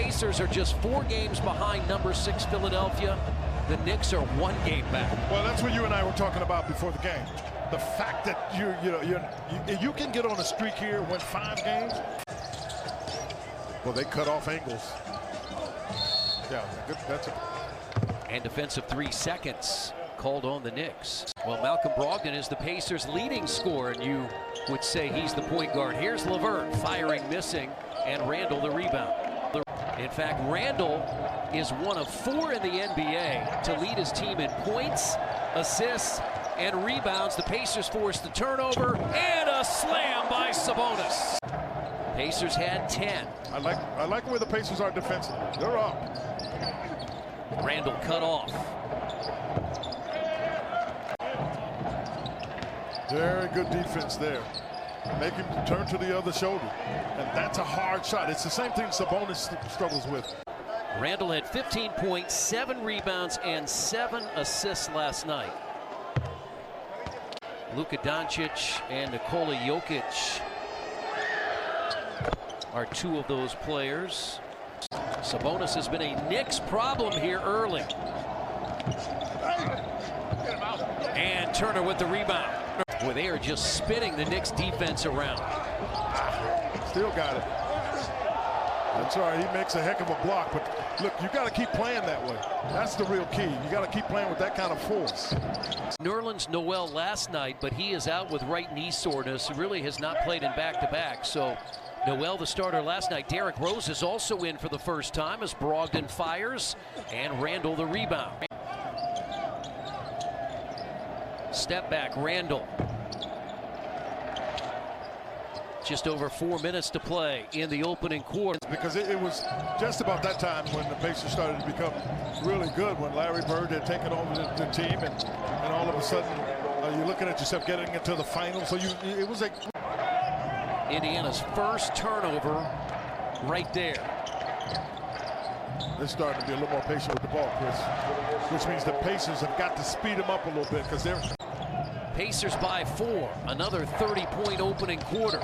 Pacers are just 4 games behind number 6 Philadelphia. The Knicks are 1 game back. Well, that's what you and I were talking about before the game. The fact that you can get on a streak here, win 5 games. Well, they cut off angles. Yeah, that's a... And defensive 3 seconds called on the Knicks. Well, Malcolm Brogdon is the Pacers' leading scorer, and you would say he's the point guard. Here's LeVert firing, missing, and Randle the rebound. In fact, Randle is one of 4 in the NBA to lead his team in points, assists, and rebounds. The Pacers forced the turnover and a slam by Sabonis. Pacers had 10. I like where the Pacers are defensively. They're up. Randle cut off. Very good defense there. Make him turn to the other shoulder. And that's a hard shot. It's the same thing Sabonis struggles with. Randle had 15 points, 7 rebounds, and 7 assists last night. Luka Doncic and Nikola Jokic are 2 of those players. Sabonis has been a Knicks problem here early. And Turner with the rebound. Boy, they are just spinning the Knicks defense around. Still got it. That's all right. He makes a heck of a block. But look, you got to keep playing that way. That's the real key. You got to keep playing with that kind of force. Nerlens Noel last night, but he is out with right knee soreness. He really has not played in back-to-back. So Noel, the starter last night. Derrick Rose is also in for the first time as Brogdon fires, and Randle the rebound. Step back, Randle. Just over 4 minutes to play in the opening quarter. Because it was just about that time when the Pacers started to become really good, when Larry Bird had taken over the team, and all of a sudden you're looking at yourself getting into the finals. So it was a... Indiana's first turnover right there. They're starting to be a little more patient with the ball, Chris, which means the Pacers have got to speed them up a little bit because they're... Pacers by 4, another 30-point opening quarter.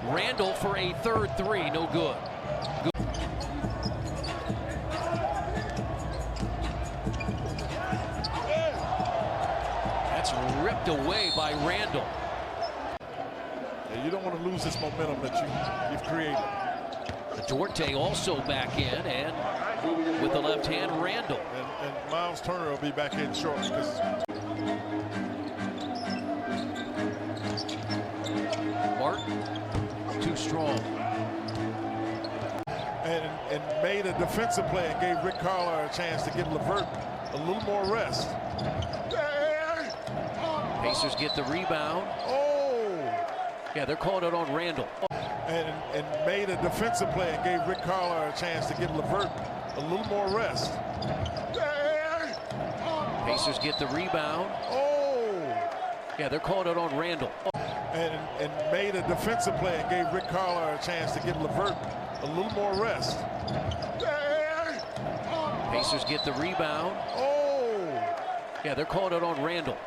Randle for a third 3, no good. That's ripped away by Randle. Yeah, you don't want to lose this momentum that you've created. Duarte also back in, and with the left hand, Randle. And Miles Turner will be back in shortly. Martin, too strong. And made a defensive play and gave Rick Carlisle a chance to give LeVert a little more rest. Pacers get the rebound. Oh! Yeah, they're calling it on Randle. And made a defensive play and gave Rick Carlisle a chance to give LeVert a little more rest. Pacers get the rebound. Oh! Yeah, they're calling it on Randle. And made a defensive play and gave Rick Carlisle a chance to give LeVert a little more rest. Pacers get the rebound. Oh! Yeah, they're calling it on Randle.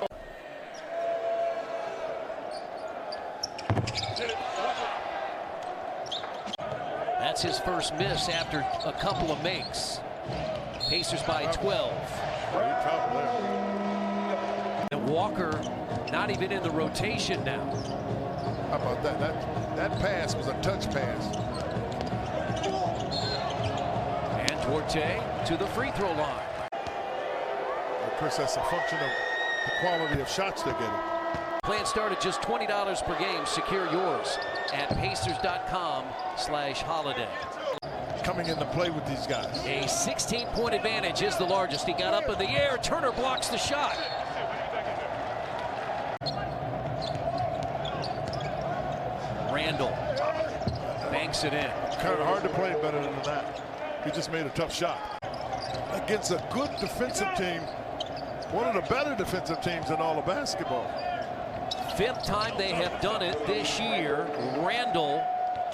That's his first miss after a couple of makes. Pacers by 12. And Walker not even in the rotation now. How about that? That pass was a touch pass. And Duarte to the free throw line. Well, Chris, that's a function of the quality of shots they're getting. Plan start at just $20 per game. Secure yours at Pacers.com/holiday. Coming into play with these guys. A 16-point advantage is the largest. He got up in the air. Turner blocks the shot. Randle banks it in. Kind of hard to play better than that. He just made a tough shot. Against a good defensive team, one of the better defensive teams in all of basketball. 5th time they have done it this year. Randle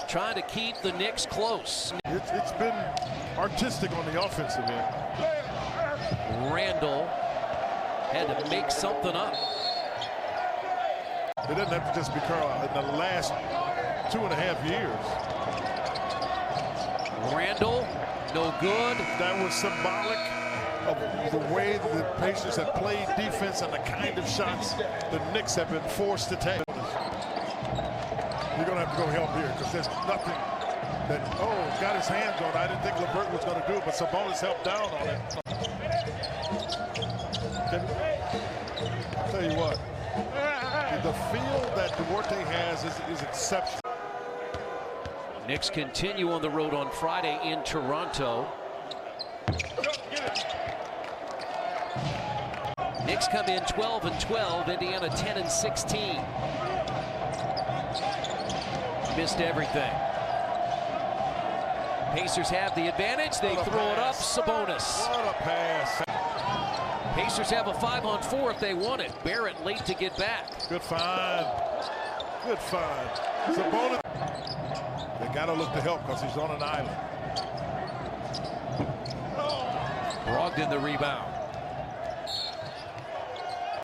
trying to keep the Knicks close. It's been artistic on the offensive end. Randle had to make something up. It doesn't have to just be Carlisle. In the last 2.5 years. Randle no good. That was symbolic of the way the Pacers have played defense and the kind of shots the Knicks have been forced to take. You're going to have to go help here because there's nothing that, got his hands on. I didn't think LeVert was going to do it, but Sabonis helped down on it. I'll tell you what, the feel that Duarte has is exceptional. Knicks continue on the road on Friday in Toronto. Knicks come in 12-12, Indiana 10-16. Missed everything. Pacers have the advantage. They throw it up. Sabonis. What a pass. Pacers have a 5-on-4 if they want it. Barrett late to get back. Good find. Good find. Sabonis. They got to look to help because he's on an island. Brogdon the rebound.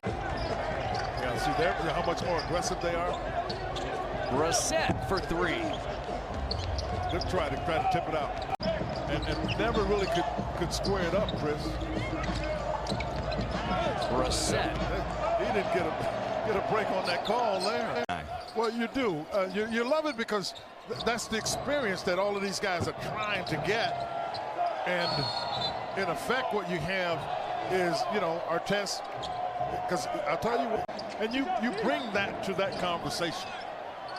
Yeah, see there how much more aggressive they are. Brissett for three. They're trying to tip it out, and never really could square it up, Chris. Brissett. He didn't get a break on that call there. Well, you do. You love it because that's the experience that all of these guys are trying to get, and in effect, what you have is our test. Because I'll tell you what, and you bring that to that conversation.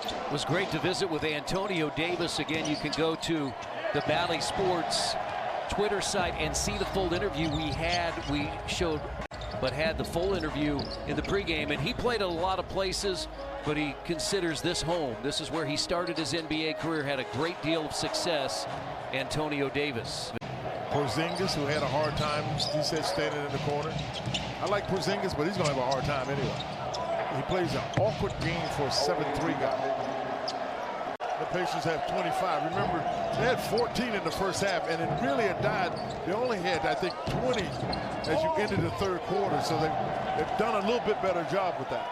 It was great to visit with Antonio Davis. Again, you can go to the Bally Sports Twitter site and see the full interview we showed, but had the full interview in the pregame. And he played at a lot of places, but he considers this home. This is where he started his NBA career, had a great deal of success. Antonio Davis. Porzingis, who had a hard time, he said, standing in the corner. I like Porzingis, but he's going to have a hard time anyway. He plays an awkward game for a 7'3" guy. The Pacers have 25. Remember, they had 14 in the first half, and it really had died. They only had, I think, 20 as you ended the third quarter, so they've done a little bit better job with that.